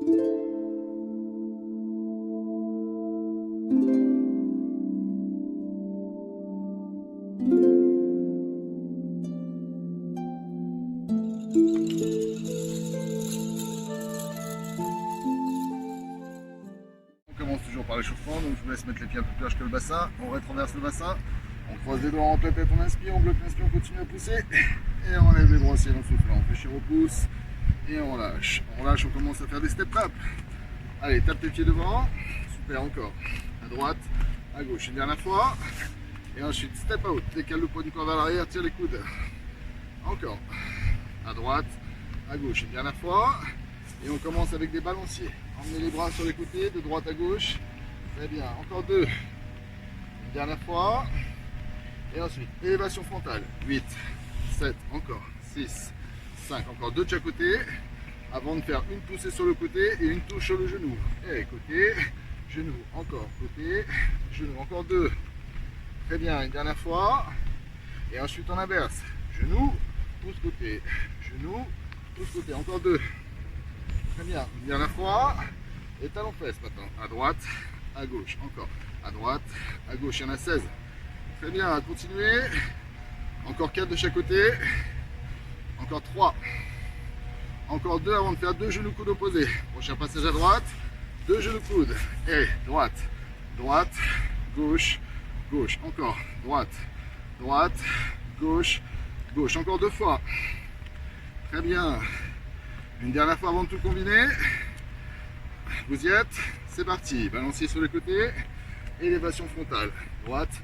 On commence toujours par l'échauffement, donc je vous laisse mettre les pieds un peu plus larges que le bassin. On rétroverse le bassin, on croise les doigts, on rentre la tête, on inspire, on bloque l'inspire, on continue à pousser. Et on enlève les bras au ciel en soufflant. On fait repousse et on relâche. On relâche, on commence à faire des step up. Allez, tape tes pieds devant. Super, encore. À droite, à gauche. Une dernière fois. Et ensuite, step out. Décale le poids du corps vers l'arrière, tire les coudes. Encore. À droite, à gauche. Une dernière fois. Et on commence avec des balanciers. Emmenez les bras sur les côtés, de droite à gauche. Très bien. Encore deux. Une dernière fois. Et ensuite, élévation frontale. 8, 7, encore. 6, 5, encore deux de chaque côté. Avant de faire une poussée sur le côté et une touche sur le genou. Et côté, genou, encore. Côté, genou, encore deux. Très bien, une dernière fois. Et ensuite, on inverse. Genou, pouce côté. Genou, pouce côté. Encore deux. Très bien, une dernière fois. Et talon fesse maintenant. À droite, à gauche. Encore. À droite, à gauche. Il y en a 16. Très bien, continuez. Encore 4 de chaque côté. Encore 3. Encore 2 avant de faire 2 genoux coudes opposés. Prochain passage à droite. 2 genoux coudes. Et droite, droite, gauche, gauche. Encore droite, droite, gauche, gauche. Encore 2 fois. Très bien. Une dernière fois avant de tout combiner. Vous y êtes. C'est parti. Balancier sur les côtés. Élévation frontale. Droite,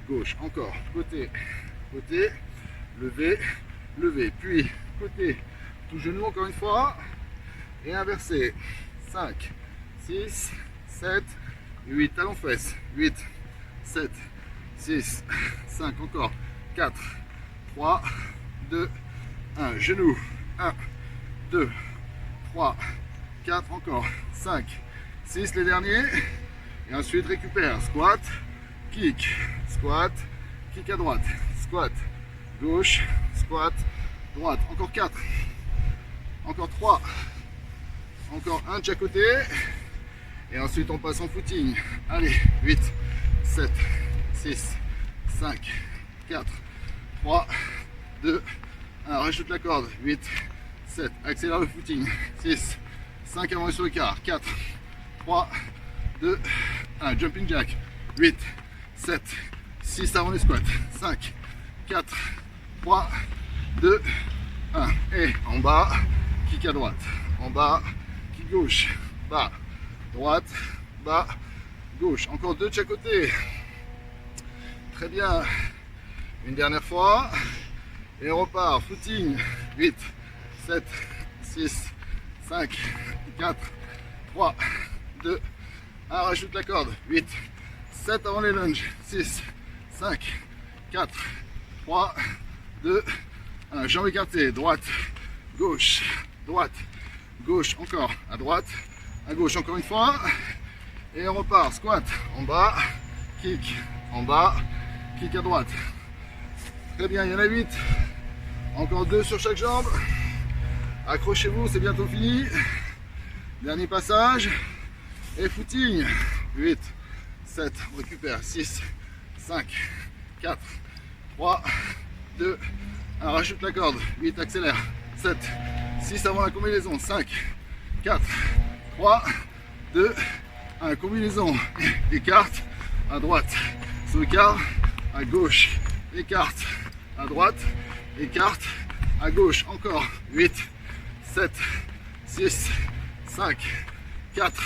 gauche. Encore. Côté, côté. Levé, levé. Puis côté. Tout genou encore une fois. Et inversé. 5, 6, 7, 8. Talons fesses. 8, 7, 6, 5. Encore. 4, 3, 2, 1. Genou. 1, 2, 3, 4. Encore. 5, 6. Les derniers. Et ensuite récupère. Squat. Kick. Squat. Kick à droite. Squat. Gauche. Squat. Droite. Encore 4. Encore 3. Encore un de chaque côté. Et ensuite on passe en footing. Allez, 8, 7, 6, 5, 4, 3, 2, 1. Rajoute la corde. 8, 7. Accélère le footing. 6, 5 avant et sur le quart. 4, 3, 2, 1. Jumping jack. 8, 7, 6 avant les squats. 5, 4, 3, 2, 1. Et en bas. Kick à droite, en bas, kick gauche, bas, droite, bas, gauche. Encore 2 de chaque côté. Très bien. Une dernière fois. Et on repart. Footing. 8, 7, 6, 5, 4, 3, 2, 1. Rajoute la corde. 8, 7 avant les lunges. 6, 5, 4, 3, 2, 1. Jambes écartées. Droite, gauche. Droite, gauche, encore, à droite, à gauche, encore une fois, et on repart, squat, en bas, kick, en bas, kick à droite. Très bien, il y en a 8, encore 2 sur chaque jambe, accrochez-vous, c'est bientôt fini, dernier passage, et footing, 8, 7, on récupère, 6, 5, 4, 3, 2, 1, rajoute la corde, 8, accélère, 7, 6 avant la combinaison, 5, 4, 3, 2, 1, combinaison, écarte, à droite, sous-écart, à gauche, écarte, à droite, écarte, à gauche, encore, 8, 7, 6, 5, 4,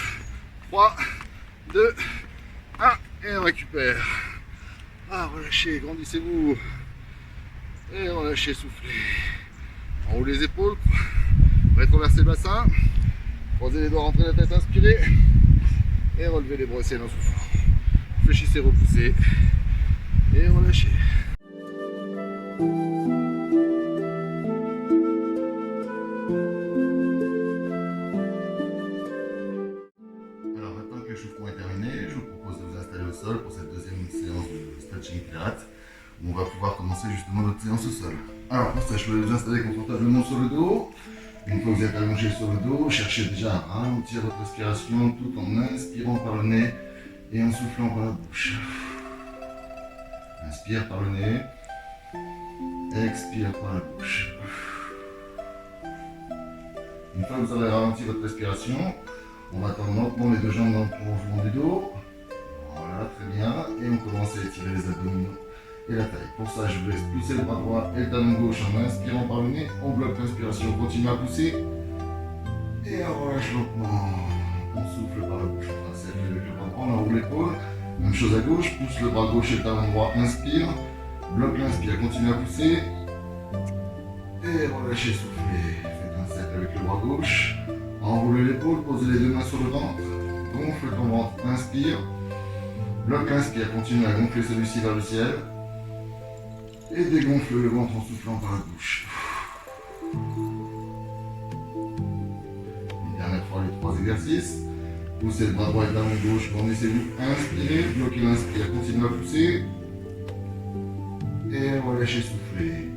3, 2, 1, et on récupère. Ah, relâchez, grandissez-vous, et relâchez, soufflez. En haut les épaules, rétroversez le bassin, croisez les doigts, rentrez la tête, inspirez, et relevez les bras au ciel en soufflant. Fléchissez, repoussez, et relâchez. Alors maintenant que l'échauffement est terminé, je vous propose de vous installer au sol pour cette deuxième séance de stretching pilates, où on va pouvoir commencer justement notre séance au sol. Alors pour ça, je vais vous installer confortablement sur le dos. Une fois que vous êtes allongé sur le dos, cherchez déjà à ralentir votre respiration tout en inspirant par le nez et en soufflant par la bouche. Inspire par le nez, expire par la bouche. Une fois que vous aurez ralenti votre respiration, on va tendre lentement les deux jambes dans le prolongement du dos. Voilà, très bien. Et on commence à étirer les abdominaux et la taille. Pour ça, je vous laisse pousser le bras droit et le talon gauche en inspirant par le nez. On bloque l'inspiration, on continue à pousser. Et on relâche lentement. On souffle par la bouche. On va serrer avec le bras droit, on enroule l'épaule. Même chose à gauche, pousse le bras gauche et le talon droit, inspire. Bloque l'inspire, continue à pousser. Et relâchez, soufflez. Faites un cercle avec le bras gauche. Enroulez l'épaule, posez les deux mains sur le ventre. Gonfle ton ventre, inspire. Bloque l'inspire, continue à gonfler celui-ci vers le ciel. Et dégonfle le ventre en soufflant par la bouche. Une dernière fois les trois exercices. Poussez le bras droit et le talon gauche, laissez-vous inspirer, bloquez l'inspire, continuez à pousser. Et relâchez, soufflez.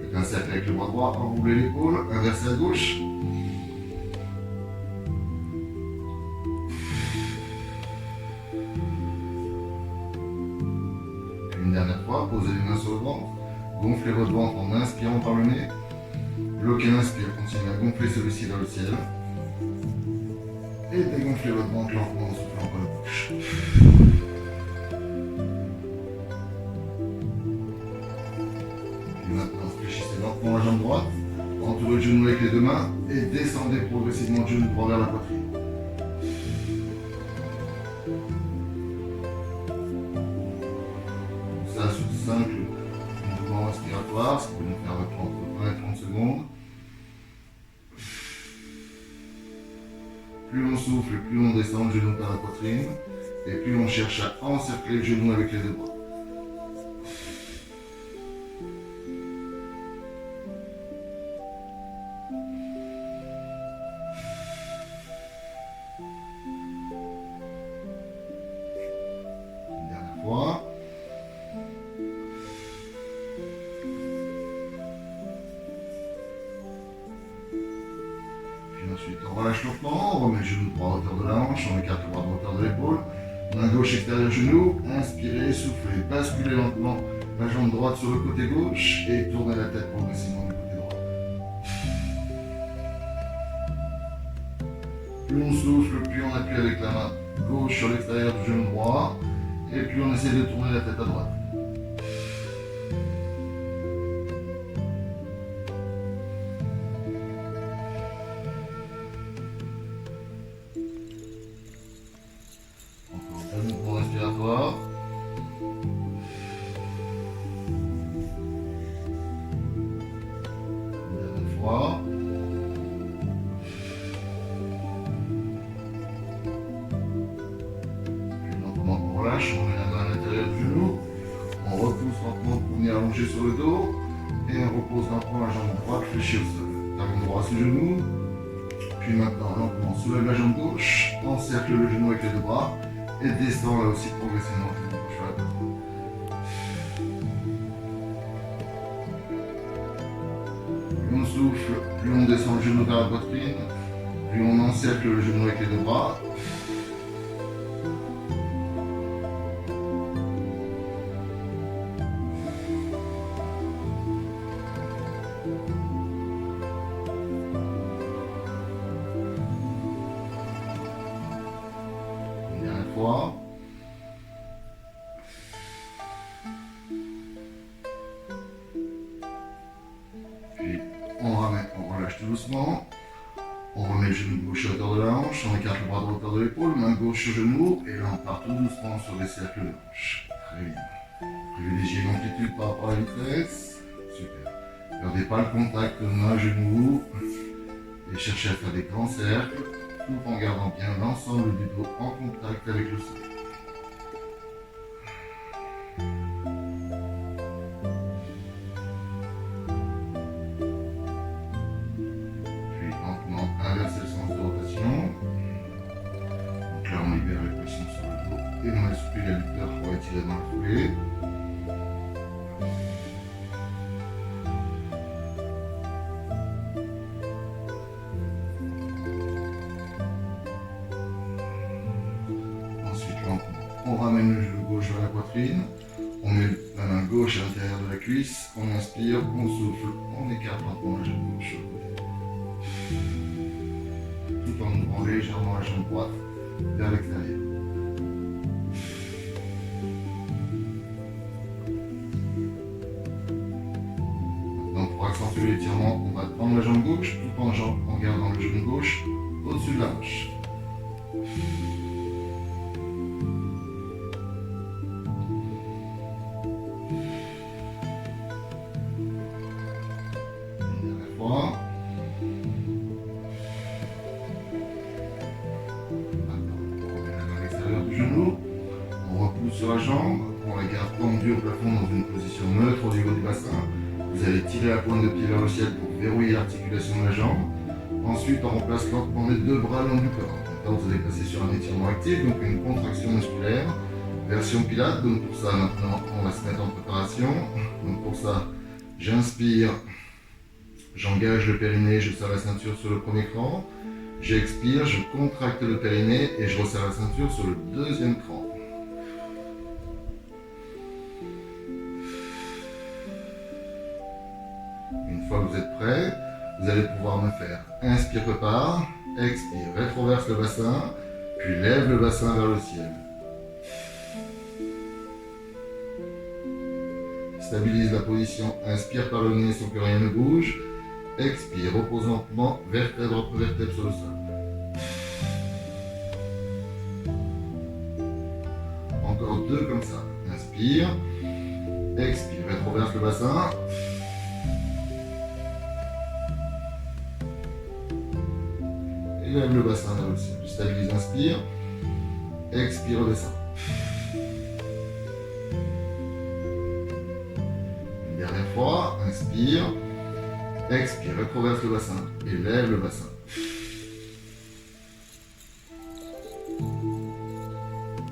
Faites un cercle avec le bras droit, enroulez l'épaule, inversez à gauche. Une dernière fois, posez les mains sur le ventre, gonflez votre ventre en inspirant par le nez, bloquez l'inspire, continuez à gonfler celui-ci vers le ciel, et dégonflez votre ventre lentement en soufflant par la bouche. Et maintenant, fléchissez lentement la jambe droite, entourez le genou avec les deux mains, et descendez progressivement le genou droit vers la poitrine. Ça sur 5 mouvements respiratoires, ça peut nous faire entre 20 et 30 secondes. Plus on souffle, plus on descend le genou par la poitrine, et plus on cherche à encercler le genou avec les deux bras. Une dernière fois. Ensuite, on relâche lentement, on remet le genou droit à hauteur de la hanche, on écarte le bras droit à hauteur de l'épaule. Main gauche extérieure genou, inspirez, soufflez, basculez lentement la jambe droite sur le côté gauche et tournez la tête progressivement du côté droit. Plus on souffle, plus on appuie avec la main gauche sur l'extérieur du genou droit et plus on essaie de tourner la tête à droite. Respiratoire. Une dernière fois. Puis lentement on relâche, on met la main à l'intérieur du genou. On repousse lentement pour venir allonger sur le dos. Et on repose lentement la jambe droite fléchie au sol. Talon droit sous le genou. Puis maintenant lentement on soulève la jambe gauche. Encercle le genou avec les deux bras. Et descend là aussi progressivement. Plus on souffle, plus on descend le genou vers la poitrine, plus on encercle le genou avec les deux bras. Une dernière fois. Puis on ramène, on relâche tout doucement. On remet le genou gauche à hauteur de la hanche, on écarte le bras droit à hauteur de l'épaule, main gauche sur genou, et là on part tout doucement sur les cercles de hanche. Très bien. Privilégiez l'amplitude par rapport à la vitesse. Super. Perdez pas le contact main-genou et cherchez à faire des grands cercles, tout en gardant bien l'ensemble du dos en contact avec le sol. Inverser le sens de rotation. Donc là, on libère la pression sur le dos et on assouplit l'adducteur pour étirer dans la foulée. On ramène le genou gauche vers la poitrine. On met la main gauche à l'intérieur de la cuisse. On inspire, on souffle, on écarte lentement la jambe gauche sur le côté. Tout en ouvrant légèrement la jambe droite vers l'extérieur. Maintenant, pour accentuer l'étirement, on va tendre la jambe gauche tout en gardant le genou gauche au-dessus de la hanche. Sur la jambe, on la garde tendue au plafond dans une position neutre au niveau du bassin. Vous allez tirer la pointe de pied vers le ciel pour verrouiller l'articulation de la jambe. Ensuite, on remplace lentement les deux bras le long du corps. Maintenant, vous allez passer sur un étirement actif, donc une contraction musculaire, version Pilates. Donc pour ça, maintenant, on va se mettre en préparation. Donc pour ça, j'inspire, j'engage le périnée, je serre la ceinture sur le premier cran. J'expire, je contracte le périnée et je resserre la ceinture sur le deuxième cran. Une fois que vous êtes prêt, vous allez pouvoir me faire inspire, prépare, expire, rétroverse le bassin, puis lève le bassin vers le ciel. Stabilise la position, inspire par le nez sans que rien ne bouge, expire, repose lentement, vertèbre après vertèbre sur le sol. Encore deux comme ça, inspire, expire, rétroverse le bassin. Lève le bassin vers le ciel. Stabilise, inspire. Expire, redescend. Une dernière fois, inspire. Expire, rétroverse le bassin et lève le bassin.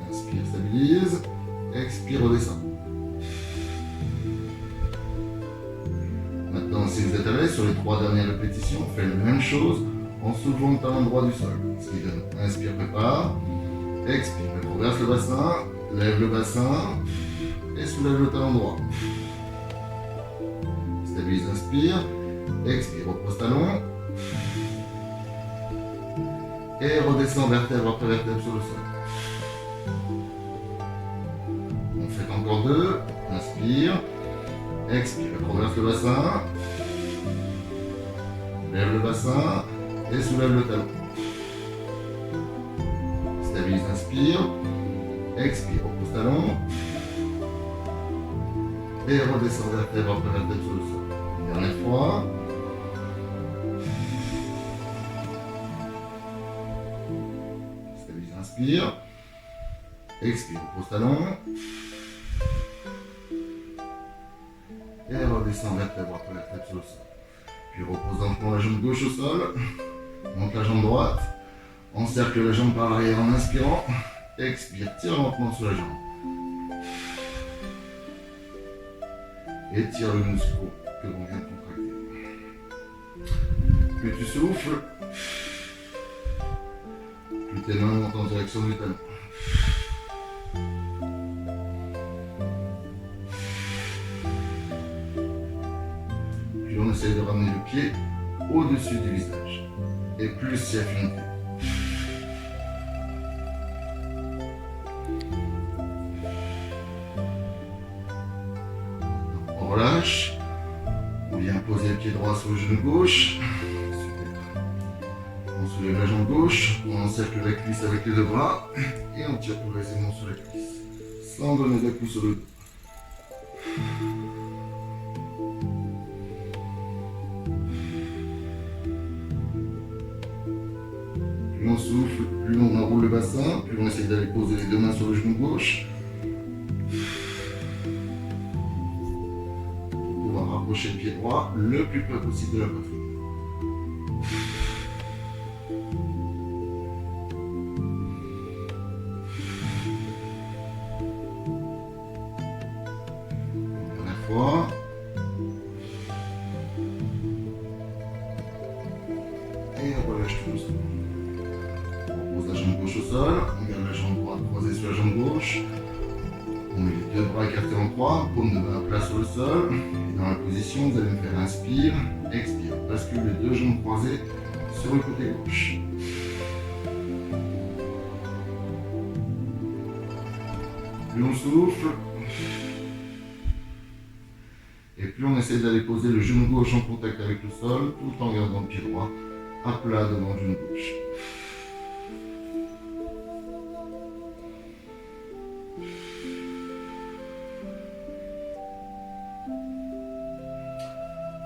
Inspire, stabilise. Expire, redescend. Maintenant, si vous êtes à l'aise sur les 3 dernières répétitions, faites la même chose en soulevant le talon droit du sol. Ce qui donne inspire, prépare, expire, rétroverse le bassin, lève le bassin et soulève le talon droit. Stabilise, inspire, expire, repose talon et redescend vertèbre après vertèbre sur le sol. On fait encore 2, inspire, expire, rétroverse le bassin, lève le bassin et soulève le talon. Stabilise, inspire, expire, repose talon et redescend vertèbre après vertèbre sur le sol. Une dernière fois. Stabilise, inspire, expire, repose talon et redescend vertèbre après vertèbre sur le sol. Puis repose lentement la jambe gauche au sol. Monte la jambe droite, encercle la jambe par l'arrière en inspirant, expire, tire lentement sur la jambe. Et tire le muscle que l'on vient de contracter. Plus tu souffles, plus tes mains montent en direction du talon. Puis on essaie de ramener le pied au-dessus du visage. Et plus c'est affinité. On relâche. On vient poser le pied droit sur le genou gauche. Super. On soulève la jambe gauche. On encercle la cuisse avec les deux bras. Et on tire progressivement sur la cuisse. Sans donner de coups sur le dos. Plus on souffle, plus on enroule le bassin, plus on essaye d'aller poser les deux mains sur le genou gauche. Pour pouvoir rapprocher le pied droit le plus près possible de la poitrine. Une dernière fois. Et on relâche tout doucement. pose la jambe gauche au sol, on garde la jambe droite croisée sur la jambe gauche. On met les deux bras écartés en croix, paume de main à plat sur le sol. Et dans la position, vous allez me faire inspire, expire. Bascule les deux jambes croisées sur le côté gauche. Plus on souffle, et plus on essaie d'aller poser le genou gauche en contact avec le sol, tout en gardant le pied droit à plat devant le genou gauche.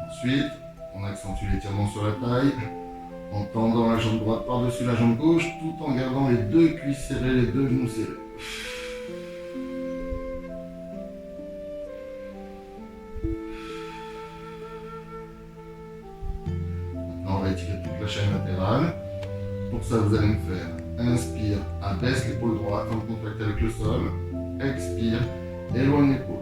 Ensuite, on accentue l'étirement sur la taille, en tendant la jambe droite par-dessus la jambe gauche, tout en gardant les deux cuisses serrées, les deux genoux serrés. Maintenant, on va étirer toute la chaîne latérale. Pour ça, vous allez me faire inspire, abaisse l'épaule droite en contact avec le sol. Expire, éloigne l'épaule.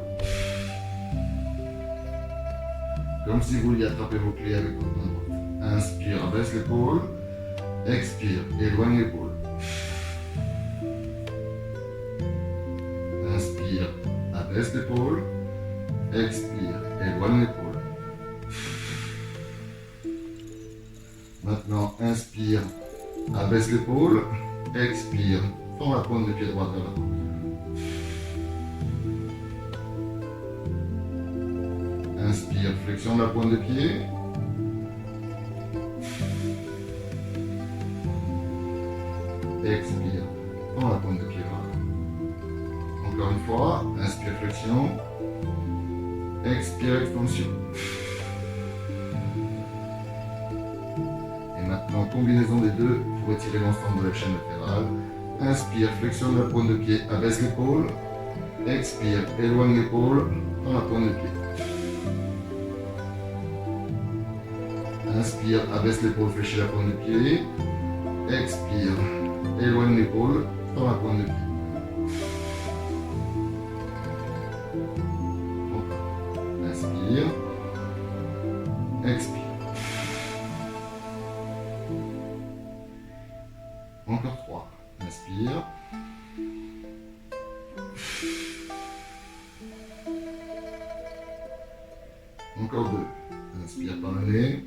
Comme si vous vouliez attraper vos clés avec votre main droite. Inspire, abaisse l'épaule. Expire, éloigne l'épaule. Inspire, abaisse l'épaule. Expire, éloigne l'épaule. Maintenant, inspire, abaisse l'épaule. Expire, tends la pointe de pied droit vers l'avant. Inspire, flexion de la pointe de pied. Expire, tends la pointe de pied vers l'avant. Encore une fois, inspire, flexion. Expire, extension. Et maintenant, combinaison des deux pour étirer l'ensemble de la chaîne latérale. Inspire, flexion de la pointe de pied, abaisse l'épaule. Expire, éloigne l'épaule, tends la pointe de pied. Inspire, abaisse l'épaule, fléchis la pointe de pied. Expire, éloigne l'épaule, tends la pointe de pied. Inspire, expire. Encore 3. Inspire. Encore 2. Inspire par le nez.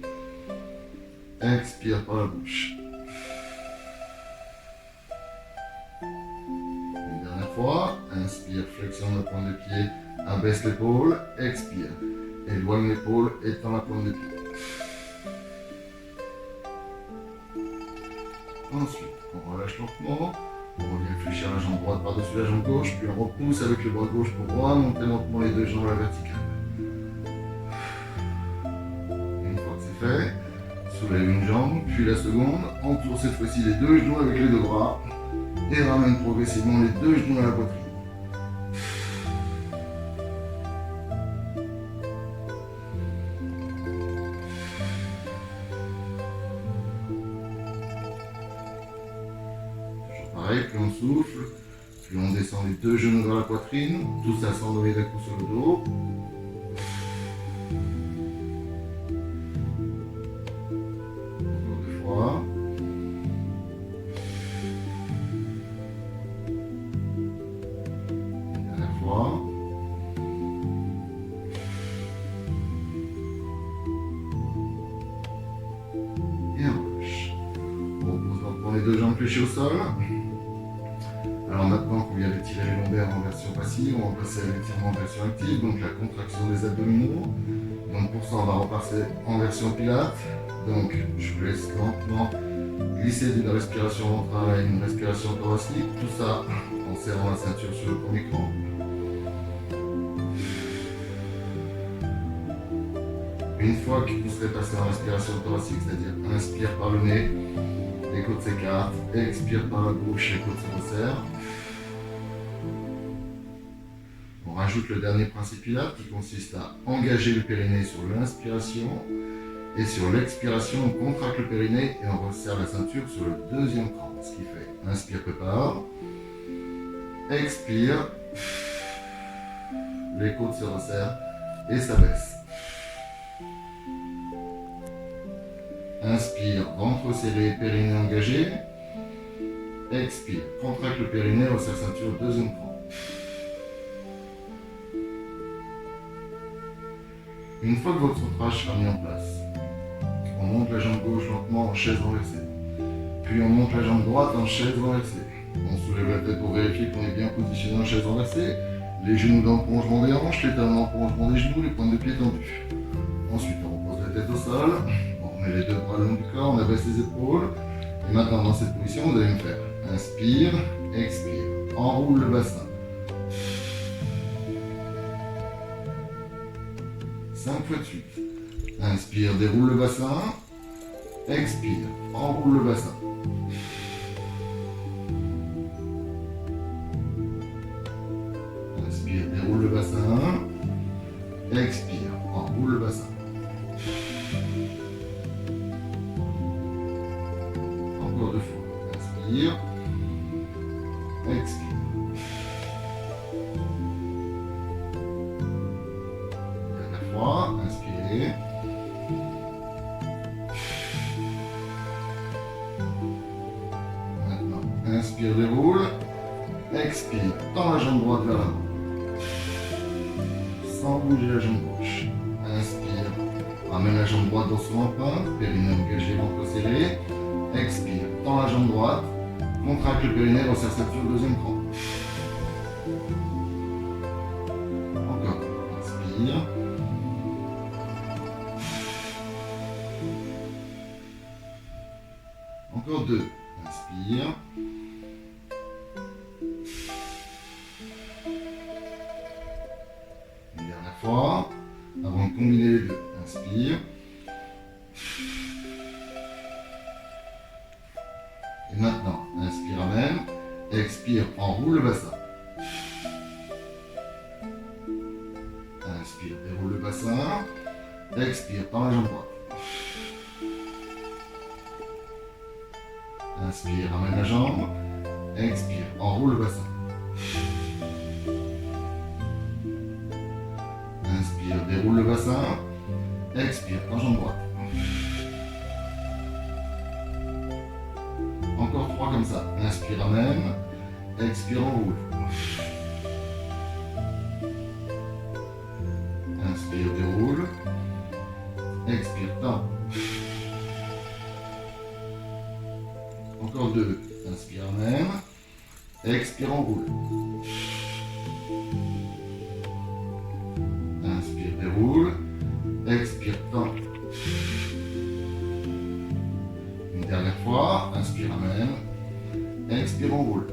Expire par la bouche. Une dernière fois. Inspire, flexion de la pointe de pied. Abaisse l'épaule. Expire. Éloigne l'épaule et tends la pointe de pied. Ensuite, on relâche lentement. On revient fléchir la jambe droite par-dessus la jambe gauche. Puis on repousse avec le bras gauche pour remonter lentement les deux jambes à la verticale. Une fois que c'est fait, soulève une jambe, puis la seconde, entoure cette fois-ci les deux genoux avec les deux bras et ramène progressivement les deux genoux à la poitrine. Toujours pareil, plus on souffle, plus on descend les deux genoux dans la poitrine, tout ça sans donner d'un coup sur le dos. Les deux jambes fléchies au sol. Alors maintenant qu'on vient d'étirer les lombaires en version passive, on va passer à l'étirement en version active, donc la contraction des abdominaux. Donc pour ça, on va repasser en version pilates. Donc je vous laisse lentement glisser d'une respiration ventrale à une respiration thoracique. Tout ça en serrant la ceinture sur le premier cran. Une fois que vous serez passé en respiration thoracique, c'est-à-dire inspire par le nez, les côtes s'écartent, expire par la bouche, les côtes se resserrent. On rajoute le dernier principe pilate qui consiste à engager le périnée sur l'inspiration et sur l'expiration, on contracte le périnée et on resserre la ceinture sur le deuxième cran. Ce qui fait inspire, prépare, expire, les côtes se resserrent et s'abaissent. Inspire, ventre serré, périnée engagé. Expire. Contracte le périnée, resserre ceinture, deuxième cran. Une fois que votre centrage sera mis en place, on monte la jambe gauche lentement en chaise renversée. Puis on monte la jambe droite en chaise renversée. On soulève la tête pour vérifier qu'on est bien positionné en chaise renversée. Les genoux dans le prolongement des hanches, les talons dans le prolongement des genoux, les pointes de pied tendus. Ensuite, on repose la tête au sol. On met les deux bras le long du corps, on abaisse les épaules. Et maintenant, dans cette position, vous allez me faire inspire, expire. Enroule le bassin. 5 fois de suite. Inspire, déroule le bassin. Expire, enroule le bassin. Inspire, déroule le bassin. Expire, enroule le bassin. Encore 2 fois. Inspire. Expire. Dernière fois. Inspirez. Maintenant, inspire, déroule. Expire, tends la jambe droite vers l'avant. Sans bouger la jambe gauche. Inspire, ramène la jambe droite dans son empreinte, périnée engagé, ventre serré. Expire, tends la jambe droite, contracte le périnée, resserre ceinture, deuxième cran. Encore, inspire. Encore 2, inspire. Une dernière fois, avant de combiner les deux, inspire. Et maintenant, inspire, amène. Expire, enroule le bassin. Inspire, déroule le bassin. Expire, tends la jambe droite. Inspire, ramène la jambe. Expire, enroule le bassin. Inspire, déroule le bassin. Expire, tends jambe droite. Encore 3 comme ça. Inspire, amène. Expire, enroule. Inspire, déroule. Expire, tends. Encore 2. Inspire, amène. Expire, enroule. Inspire, déroule. Expire, tends. Une dernière fois. Inspire, amène. Expire, enroule.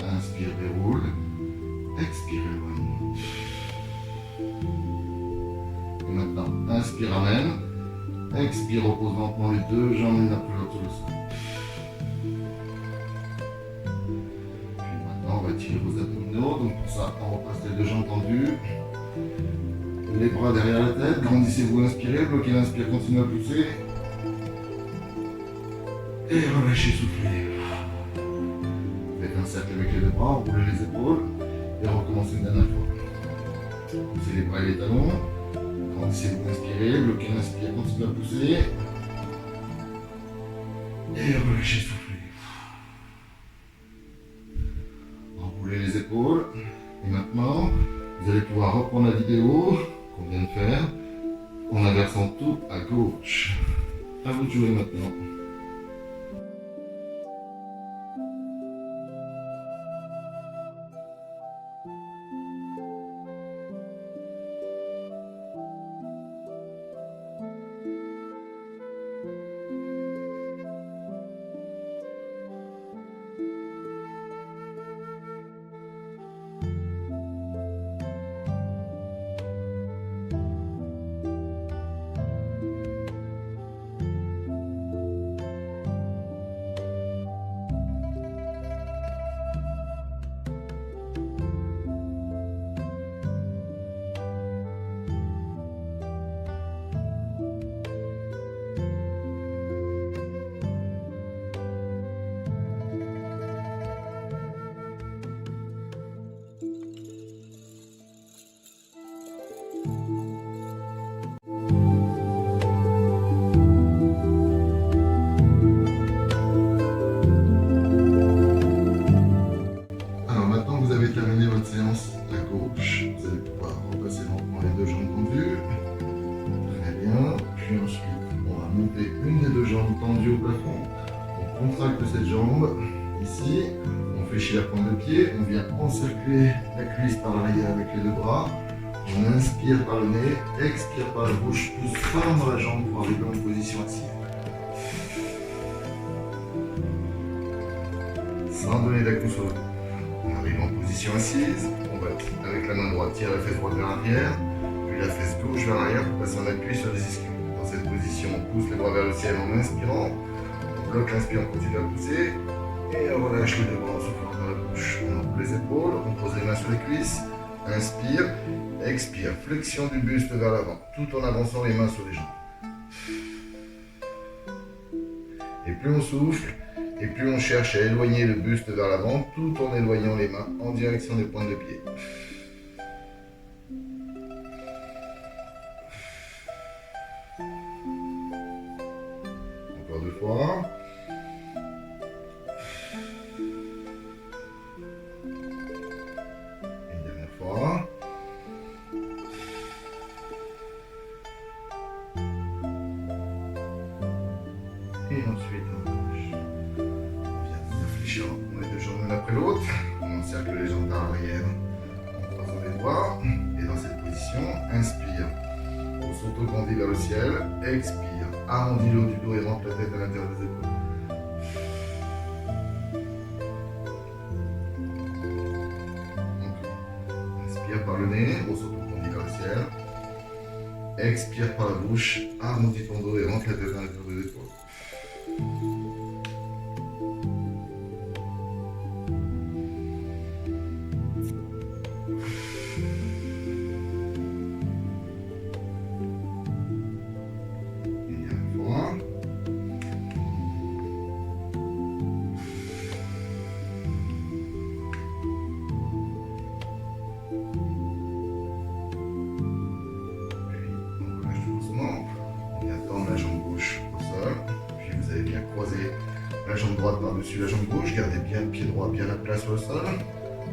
Inspire, déroule. Expire, éloigne. Et maintenant, inspire, amène. Expire, repose lentement les deux jambes l'une après l'autre sur le sol. Puis maintenant, on va tirer vos abdominaux. Donc pour ça, on repasse les deux jambes tendues. Les bras derrière la tête. Grandissez-vous, inspirez. Bloquez l'inspire, continuez à pousser. Et relâchez, soufflez. Faites un cercle avec les deux bras, enroulez les épaules. Et recommencez une dernière fois. Poussez les bras et les talons. Grandissez-vous, inspirez, bloquez l'inspire, continuez à pousser. Et relâchez, soufflez. Enroulez les épaules. Et maintenant, vous allez pouvoir reprendre la vidéo qu'on vient de faire en inversant tout à gauche. À vous de jouer maintenant. au plafond. On contracte cette jambe ici. On fléchit la pointe de pied. On vient encercler la cuisse par l'arrière avec les deux bras. On inspire par le nez, expire par la bouche, pousse fort dans la jambe pour arriver en position assise. Sans donner d'acoup sur le dos. On arrive en position assise, on va avec la main droite tirer la fesse droite vers l'arrière, puis la fesse gauche vers l'arrière pour passer en appui sur les ischios. Dans cette position, on pousse les bras vers le ciel en inspirant, on bloque l'inspire, on continue à pousser, et on relâche les deux bras en soufflant dans la bouche. On ouvre les épaules, on pose les mains sur les cuisses, inspire, expire, flexion du buste vers l'avant, tout en avançant les mains sur les jambes. Et plus on souffle, et plus on cherche à éloigner le buste vers l'avant, tout en éloignant les mains en direction des pointes de pied. Encore 2 fois. Une dernière fois. Et ensuite, on met 2 jambes l'une après l'autre, on encercle les jambes par l'arrière en croisant les bras, et dans cette position, inspire, on s'auto-grandit vers le ciel, expire, arrondis le haut du dos et rentre la tête à l'intérieur des épaules. Inspire par le nez, on s'auto-grandit vers le ciel, expire par la bouche, arrondis ton dos et rentre la tête à l'intérieur des épaules. La jambe droite par-dessus la jambe gauche, gardez bien le pied droit bien à plat sur le sol.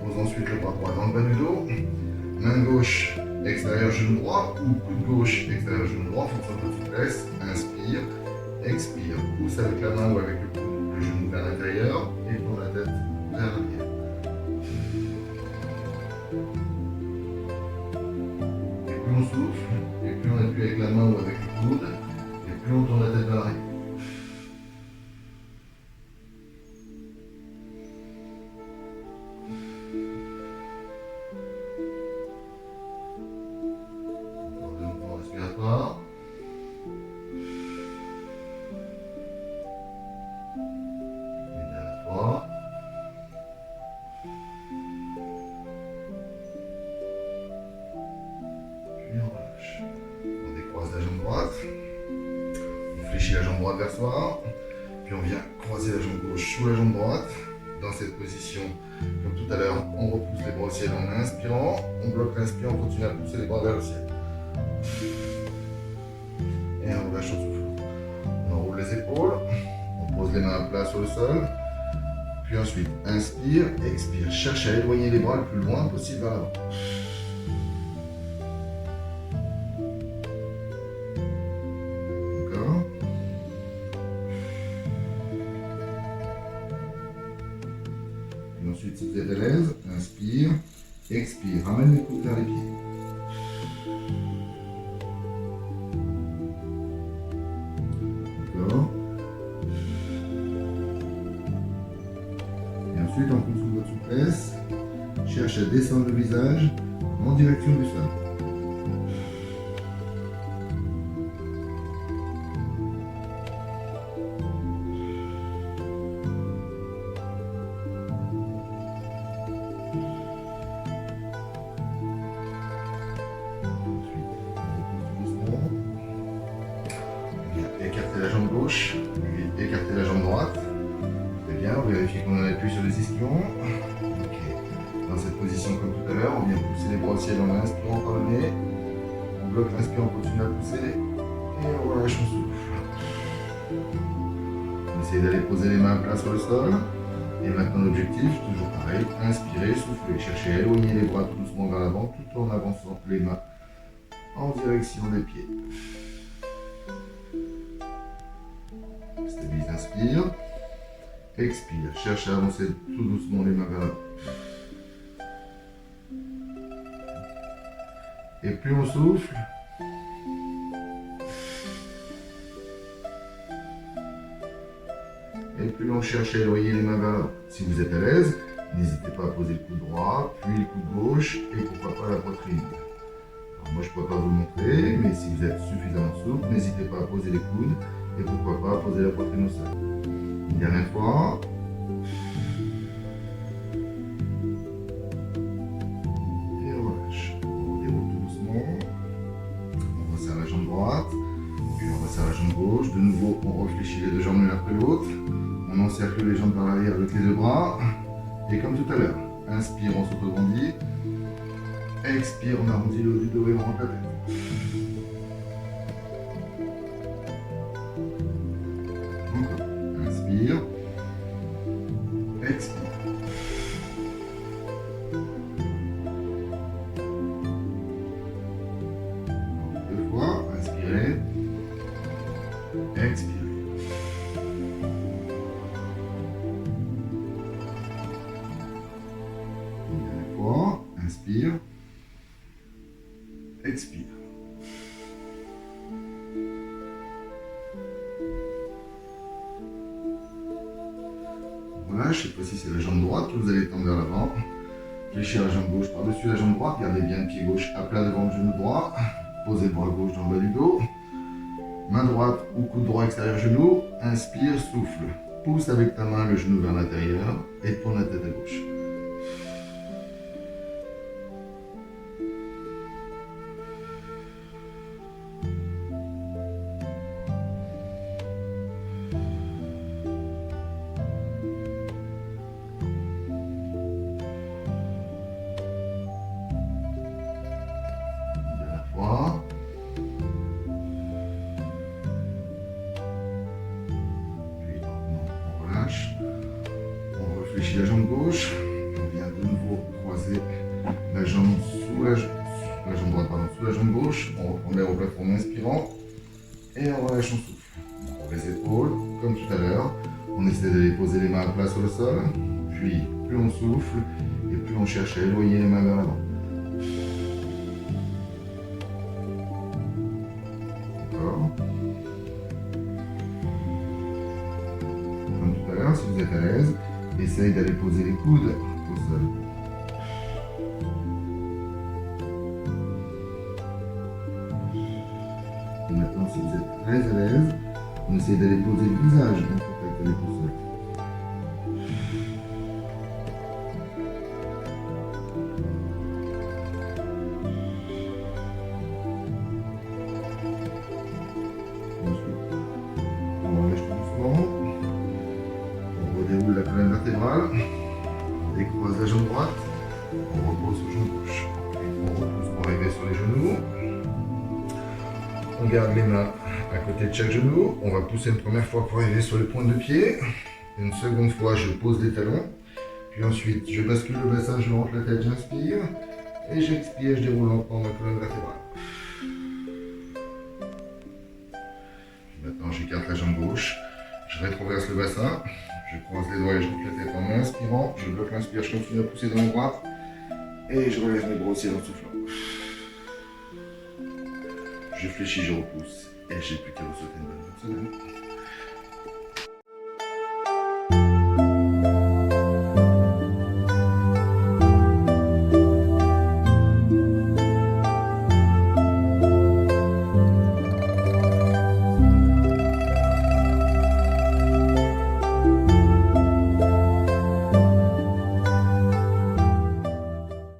Pose ensuite le bras droit dans le bas du dos. Main gauche, extérieur genou droit ou coude gauche, extérieur genou droit en fonction de votre souplesse. Inspire, expire, pousse avec la main ou avec le coude, le genou vers l'intérieur et tourne la tête vers l'arrière. Et plus on souffle, et plus on appuie avec la main ou avec le coude, et plus on tourne la tête vers l'arrière. On décroise la jambe droite, on fléchit la jambe droite vers soi, puis on vient croiser la jambe gauche sous la jambe droite. Dans cette position, comme tout à l'heure, on repousse les bras au ciel en inspirant, on bloque l'inspire, on continue à pousser les bras vers le ciel. Et on relâche en soufflant. On enroule les épaules, on pose les mains à plat sur le sol, puis ensuite inspire, expire, cherche à éloigner les bras le plus loin possible vers l'avant. Ensuite, si vous êtes à l'aise, inspire, expire, ramène les coudes vers les pieds. D'accord. Et ensuite, en fonction de votre souplesse, cherche à descendre le visage en direction du sol. Écartez la jambe gauche, puis écartez la jambe droite. Très bien, on vérifie qu'on a l'appui sur les ischions. Okay. Dans cette position comme tout à l'heure, on vient pousser les bras au ciel en inspirant par le nez. On bloque l'inspire, on continue à pousser. Et on relâche, on souffle. On essaye d'aller poser les mains à plat sur le sol. Et maintenant l'objectif, toujours pareil, inspirez, soufflez, cherchez à éloigner les bras tout doucement vers l'avant, tout en avançant les mains en direction des pieds. Stabilisez un inspire. Expire. Cherche à avancer tout doucement les mains vers l'avant. Et plus on souffle, et plus on cherche à éloigner les mains vers l'avant. Si vous êtes à l'aise, n'hésitez pas à poser le coude droit, puis le coude gauche, et pourquoi pas la poitrine. Alors moi je ne peux pas vous le montrer, mais si vous êtes suffisamment souple, n'hésitez pas à poser les coudes, et pourquoi pas poser la poitrine au sol. Une dernière fois. Et on relâche. On déroule tout doucement. On resserre la jambe droite, puis on resserre la jambe gauche. De nouveau, on réfléchit les deux jambes l'une après l'autre. On encercle les jambes par l'arrière avec les deux bras. Et comme tout à l'heure, inspire, on s'autograndit. Expire, on arrondit le haut du dos et on rentre la tête. Encore. Inspire. Expire. Deux fois. Inspirez. Expirez. Inspire, expire. Voilà, cette fois-ci c'est la jambe droite que vous allez tendre vers l'avant. Fléchir la jambe gauche par-dessus la jambe droite, gardez bien le pied gauche à plat devant le genou droit. Posez le bras gauche dans le bas du dos. Main droite ou coude droit extérieur genou. Inspire, souffle. Pousse avec ta main le genou vers l'intérieur et tourne la tête à gauche. On réfléchit la jambe gauche, on vient de nouveau croiser la jambe sous la jambe droite, pardon, sous la jambe gauche, on reprend l'air au plafond en inspirant et on relâche son souffle. On ouvre les épaules, comme tout à l'heure, on essaie d'aller poser les mains à plat sur le sol, puis plus on souffle et plus on cherche à éloigner les mains vers l'avant. Encore. Comme tout à l'heure, si vous êtes à l'aise, essayez d'aller poser les coudes au sol. Et maintenant, si vous êtes très à l'aise, on essaie d'aller poser le visage en contact avec le sol. On relâche tout doucement. On redéroule la colonne vertébrale. On décroise la jambe droite. On repose sur la jambe gauche. On repousse pour arriver sur les genoux. On garde les mains à côté de chaque genou. On va pousser une première fois pour arriver sur les pointes de pied. Une seconde fois, je pose les talons. Puis ensuite, je bascule le bassin, je rentre la tête, j'inspire. Et j'expire, je déroule lentement ma colonne vertébrale. Maintenant, j'écarte la jambe gauche. Je rétroverse le bassin. Je croise les doigts et je rentre la tête en inspirant. Je bloque l'inspire, je continue à pousser dans la droite. Et je relève mes bras au ciel en soufflant. Je fléchis, je repousse. Et j'ai plus qu'à vous souhaiter une bonne semaine.